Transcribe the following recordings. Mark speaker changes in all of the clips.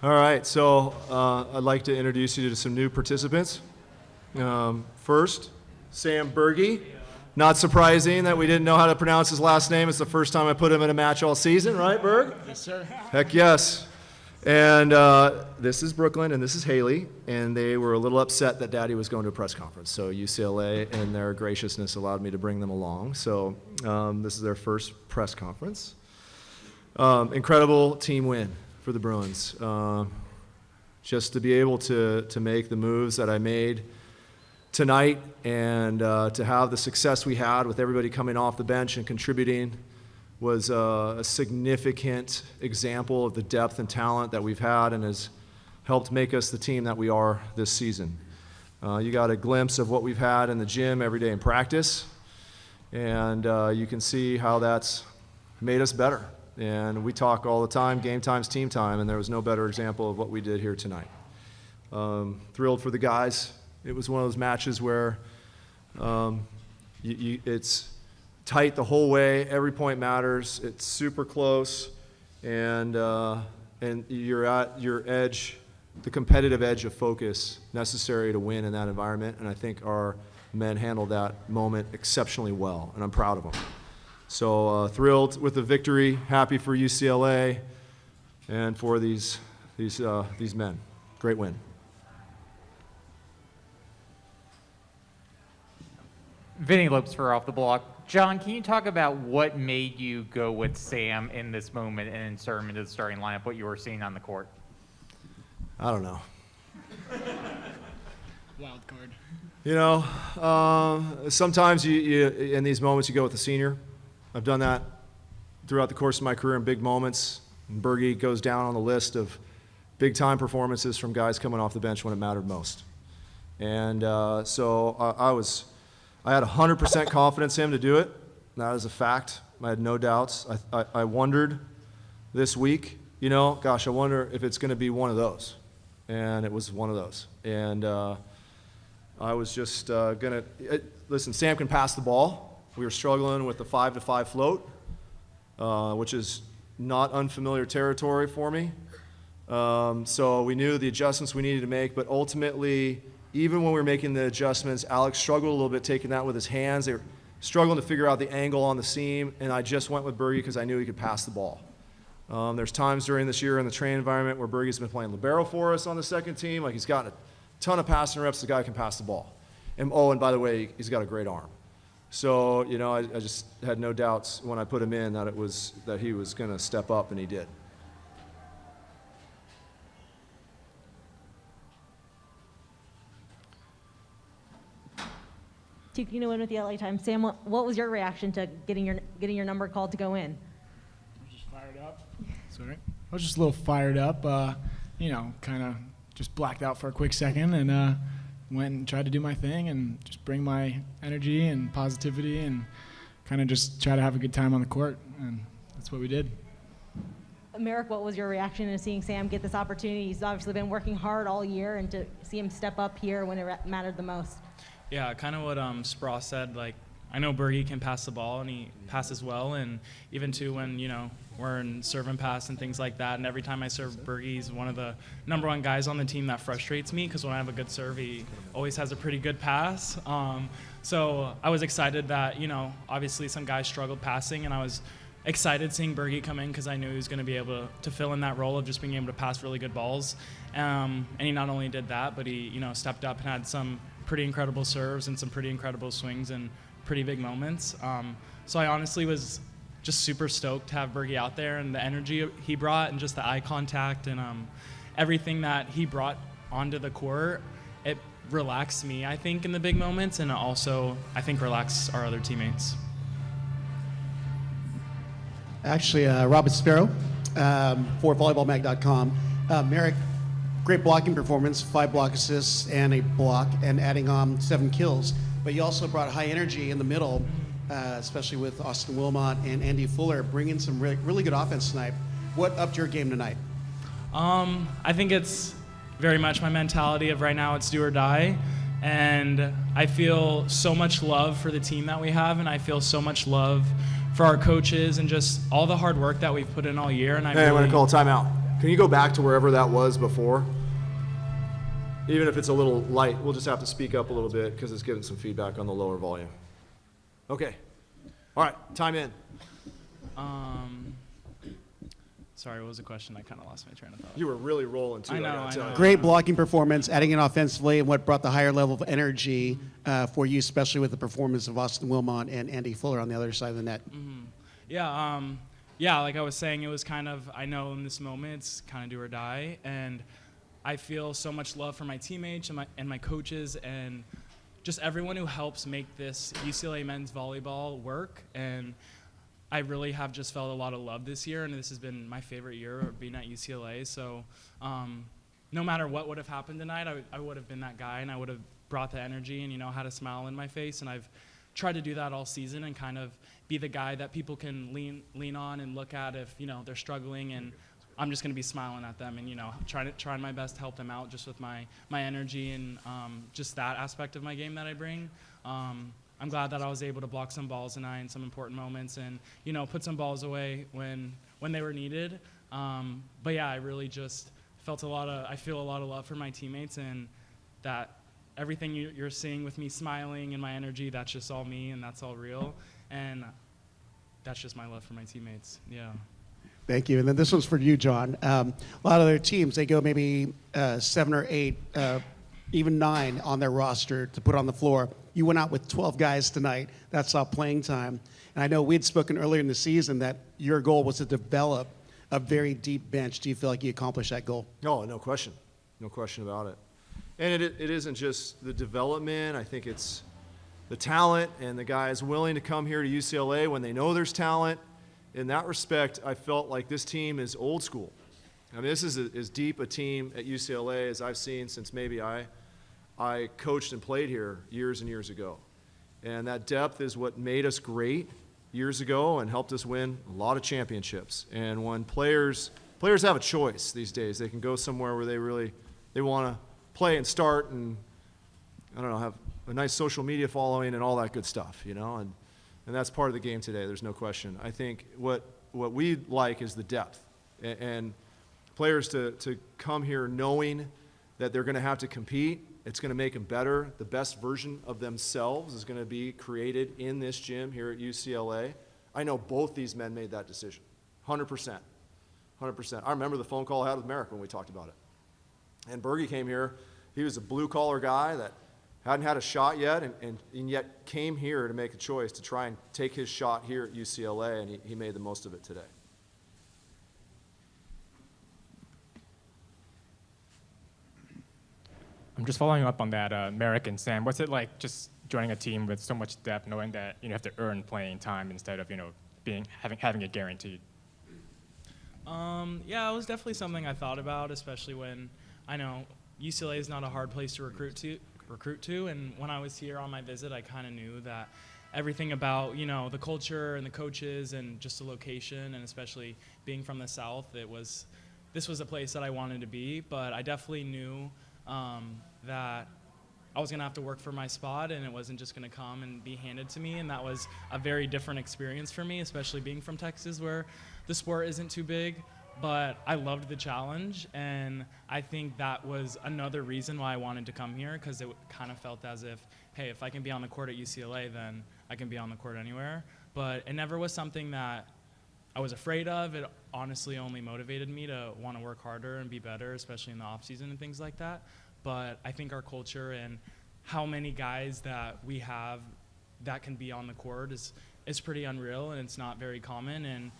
Speaker 1: All right, so I'd like to introduce you to some new participants. First, Sam Berge. Not surprising that we didn't know how to pronounce his last name. It's the first time I put him in a match all season, right, Berg?
Speaker 2: Yes, sir.
Speaker 1: Heck yes. And this is Brooklyn, and this is Haley, and they were a little upset that Daddy was going to a press conference. So UCLA, in their graciousness, allowed me to bring them along. So this is their first press conference. Incredible team win for the Bruins. Just to be able to make the moves that I made tonight and to have the success we had with everybody coming off the bench and contributing was a significant example of the depth and talent that we've had and has helped make us the team that we are this season. You got a glimpse of what we've had in the gym every day in practice, and you can see how that's made us better. And we talk all the time, game time's team time, and there was no better example of what we did here tonight. Thrilled for the guys. It was one of those matches where it's tight the whole way. Every point matters. It's super close, and you're at your edge, the competitive edge of focus necessary to win in that environment. And I think our men handled that moment exceptionally well, and I'm proud of them. So thrilled with the victory. Happy for UCLA and for these men. Great win.
Speaker 3: Vinny Lopes off the block. John, can you talk about what made you go with Sam in this moment and insert him into the starting lineup, what you were seeing on the court?
Speaker 1: I don't know.
Speaker 2: Wild card.
Speaker 1: You know, sometimes you in these moments you go with the senior. I've done that throughout the course of my career in big moments. And Berge goes down on the list of big-time performances from guys coming off the bench when it mattered most. And so I had 100% confidence in him to do it. That is a fact. I had no doubts. I wondered this week, you know, gosh, I wonder if it's going to be one of those. And it was one of those. And I was just going to listen, Sam can pass the ball. We were struggling with the 5-to-5 float, which is not unfamiliar territory for me. So we knew the adjustments we needed to make, but ultimately, even when we were making the adjustments, Alex struggled a little bit taking that with his hands. They were struggling to figure out the angle on the seam, and I just went with Berge because I knew he could pass the ball. There's times during this year in the training environment where Berge's been playing libero for us on the second team. Like, he's gotten a ton of passing reps. The guy can pass the ball. And by the way, he's got a great arm. So, you know, I just had no doubts when I put him in that he was going to step up, and he did.
Speaker 4: Tukino win with the LA Times. Sam, what was your reaction to getting your number called to go in?
Speaker 2: I was just fired up. Sorry. I was just a little fired up. You know, kind of just blacked out for a quick second and went and tried to do my thing and just bring my energy and positivity and kind of just try to have a good time on the court. And that's what we did.
Speaker 4: Merrick, what was your reaction to seeing Sam get this opportunity? He's obviously been working hard all year, and to see him step up here when it mattered the most.
Speaker 5: Yeah, kind of what Spross said. Like, I know Berge can pass the ball, and he passes well, and even too when, you know, we're in serve and pass and things like that, and every time I serve Berge, he's one of the #1 guys on the team that frustrates me, because when I have a good serve, he always has a pretty good pass. So I was excited that, you know, obviously some guys struggled passing, and I was excited seeing Berge come in because I knew he was going to be able to fill in that role of just being able to pass really good balls. And he not only did that, but he, you know, stepped up and had some pretty incredible serves and some pretty incredible swings and pretty big moments. So I honestly was just super stoked to have Berge out there, and the energy he brought and just the eye contact and everything that he brought onto the court. It relaxed me, I think, in the big moments, and it also, I think, relaxed our other teammates.
Speaker 6: Actually, Robert Sparrow for volleyballmag.com. Merrick, great blocking performance, 5 block assists and a block, and adding on 7 kills. But you also brought high energy in the middle, especially with Austin Wilmot and Andy Fuller, bringing some really good offense tonight. What upped your game tonight?
Speaker 5: I think it's very much my mentality of right now it's do or die. And I feel so much love for the team that we have, and I feel so much love for our coaches and just all the hard work that we've put in all year. And
Speaker 1: I'm going to call a timeout. Can you go back to wherever that was before? Even if it's a little light, we'll just have to speak up a little bit because it's getting some feedback on the lower volume. Okay. All right, time in.
Speaker 5: Sorry, what was the question? I kind of lost my train of thought.
Speaker 1: You were really rolling too.
Speaker 5: I know,
Speaker 1: gotta
Speaker 5: I
Speaker 1: tell
Speaker 5: know.
Speaker 1: you.
Speaker 6: Great blocking performance, adding in offensively, and what brought the higher level of energy for you, especially with the performance of Austin Wilmot and Andy Fuller on the other side of the net.
Speaker 5: Yeah, like I was saying, it was kind of, I know in this moment it's kind of do or die, and I feel so much love for my teammates and my coaches and just everyone who helps make this UCLA men's volleyball work. And I really have just felt a lot of love this year, and this has been my favorite year of being at UCLA. So no matter what would have happened tonight, I would have been that guy, and I would have brought the energy and, had a smile in my face. And I've tried to do that all season and kind of be the guy that people can lean on and look at if, they're struggling. And I'm just going to be smiling at them and, trying my best to help them out just with my energy and just that aspect of my game that I bring. I'm glad that I was able to block some balls tonight in some important moments and, put some balls away when they were needed. But yeah, I really just I feel a lot of love for my teammates, and that everything you're seeing with me smiling and my energy, that's just all me and that's all real. And that's just my love for my teammates. Yeah.
Speaker 6: Thank you. And then this one's for you, John. A lot of their teams, they go maybe 7 or 8, even 9 on their roster to put on the floor. You went out with 12 guys tonight. That's all playing time. And I know we'd spoken earlier in the season that your goal was to develop a very deep bench. Do you feel like you accomplished that goal?
Speaker 1: Oh, no question. No question about it. And it isn't just the development. I think it's the talent and the guys willing to come here to UCLA when they know there's talent. In that respect, I felt like this team is old school. I mean, this is as deep a team at UCLA as I've seen since maybe I coached and played here years and years ago. And that depth is what made us great years ago and helped us win a lot of championships. And when players have a choice these days, they can go somewhere where they want to play and start and, have a nice social media following and all that good stuff, and that's part of the game today. There's no question. I think what we like is the depth and players to come here knowing that they're going to have to compete. It's going to make them better. The best version of themselves is going to be created in this gym here at UCLA. I know both these men made that decision, 100%. 100%. I remember the phone call I had with Merrick when we talked about it. And Bergie came here. He was a blue-collar guy that hadn't had a shot yet and yet came here to make a choice to try and take his shot here at UCLA, and he made the most of it today.
Speaker 7: I'm just following up on that, Merrick and Sam. What's it like just joining a team with so much depth, knowing that you have to earn playing time instead of having it guaranteed?
Speaker 5: Yeah, it was definitely something I thought about, especially when I know UCLA is not a hard place to recruit to, and when I was here on my visit, I kind of knew that everything about the culture and the coaches and just the location, and especially being from the South, this was a place that I wanted to be. But I definitely knew that I was gonna have to work for my spot, and it wasn't just gonna come and be handed to me. And that was a very different experience for me, especially being from Texas, where the sport isn't too big. But I loved the challenge, and I think that was another reason why I wanted to come here, because it kind of felt as if, hey, if I can be on the court at UCLA, then I can be on the court anywhere. But it never was something that I was afraid of. It honestly only motivated me to want to work harder and be better, especially in the off season and things like that. But I think our culture and how many guys that we have that can be on the court is pretty unreal, and it's not very common. And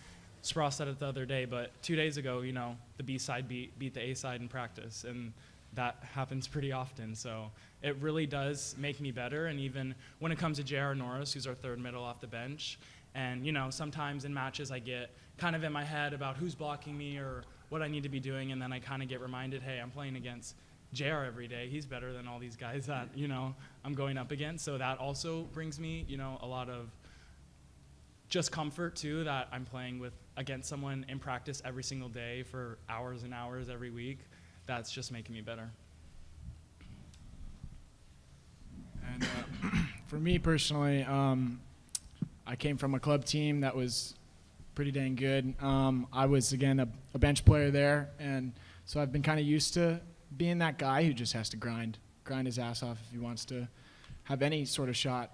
Speaker 5: Spross said it the other day, but 2 days ago, the B side beat the A side in practice, and that happens pretty often. So it really does make me better. And even when it comes to J.R. Norris, who's our third middle off the bench, and sometimes in matches I get kind of in my head about who's blocking me or what I need to be doing, and then I kind of get reminded, hey, I'm playing against JR every day. He's better than all these guys that I'm going up against. So that also brings me a lot of just comfort too, that I'm playing against someone in practice every single day for hours and hours every week. That's just making me better.
Speaker 2: And for me personally, I came from a club team that was pretty dang good. I was, again, a bench player there, and so I've been kind of used to being that guy who just has to grind his ass off if he wants to have any sort of shot.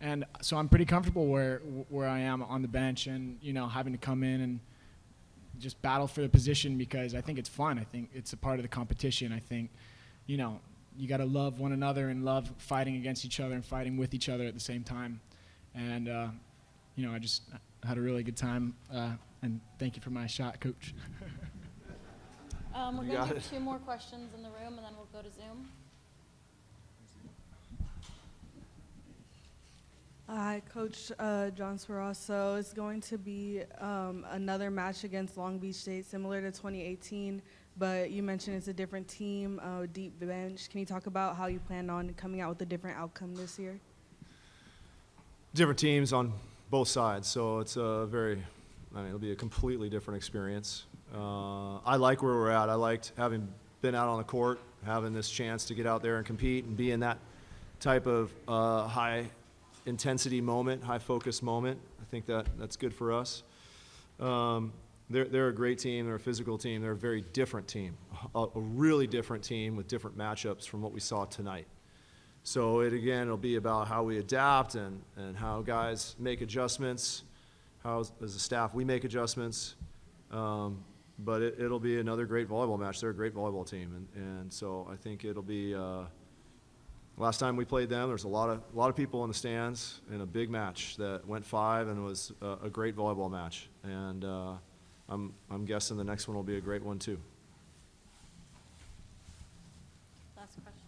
Speaker 2: And so I'm pretty comfortable where I am on the bench, and having to come in and just battle for the position, because I think it's fun. I think it's a part of the competition. I think, you got to love one another and love fighting against each other and fighting with each other at the same time. And I just had a really good time. And thank you for my shot, Coach.
Speaker 8: We're
Speaker 1: You
Speaker 8: going
Speaker 1: got
Speaker 8: to do
Speaker 1: it.
Speaker 8: 2 more questions in the room, and then we'll go to Zoom.
Speaker 9: Hi, Coach John Swarrasso. It's going to be another match against Long Beach State, similar to 2018, but you mentioned it's a different team, deep bench. Can you talk about how you plan on coming out with a different outcome this year?
Speaker 1: Different teams on both sides, so it's it'll be a completely different experience. I like where we're at. I liked having been out on the court, having this chance to get out there and compete and be in that type of high intensity moment, high focus moment. I think that's good for us. They're a great team. They're a physical team. They're a very different team, a really different team with different matchups from what we saw tonight. So it'll be about how we adapt and how guys make adjustments, how as a staff we make adjustments. But it'll be another great volleyball match. They're a great volleyball team, and so I think it'll be. Last time we played them, there's a lot of people in the stands in a big match that went 5 and was a great volleyball match. And I'm guessing the next one will be a great one too.
Speaker 8: Last question.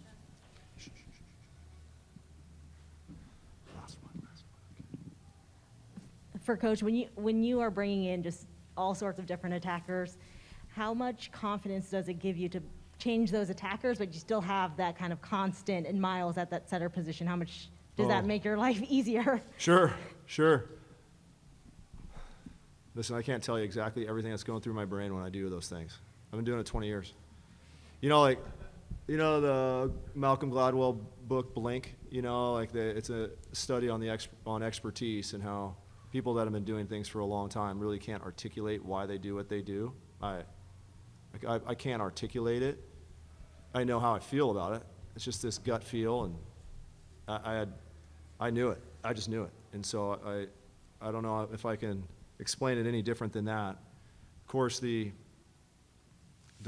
Speaker 4: For Coach, when you are bringing in just all sorts of different attackers, how much confidence does it give you to change those attackers, but you still have that kind of constant and Miles at that setter position? How much does that make your life easier?
Speaker 1: Sure. Listen, I can't tell you exactly everything that's going through my brain when I do those things. I've been doing it 20 years. The Malcolm Gladwell book, Blink, it's a study on on expertise and how people that have been doing things for a long time really can't articulate why they do what they do. I can't articulate it. I know how I feel about it. It's just this gut feel, and I knew it. I just knew it. And so I don't know if I can explain it any different than that. Of course, the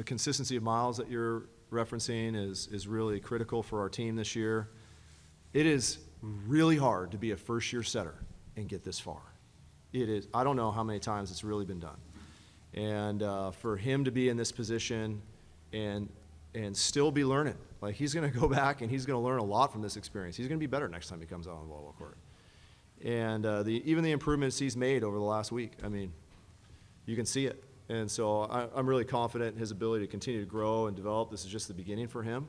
Speaker 1: consistency of Miles that you're referencing is really critical for our team this year. It is really hard to be a first-year setter and get this far. It is. I don't know how many times it's really been done. And for him to be in this position and still be learning, like he's going to go back and he's going to learn a lot from this experience. He's going to be better next time he comes out on the volleyball court. And even the improvements he's made over the last week, I mean, you can see it. And so I'm really confident in his ability to continue to grow and develop. This is just the beginning for him.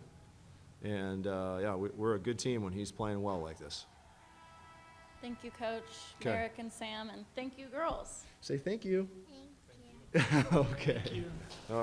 Speaker 1: And we're a good team when he's playing well like this.
Speaker 8: Thank you, Coach,
Speaker 1: 'Kay.
Speaker 8: Merrick and Sam, and thank you, girls.
Speaker 1: Say thank you. Thank you. Okay. Thank you. All right.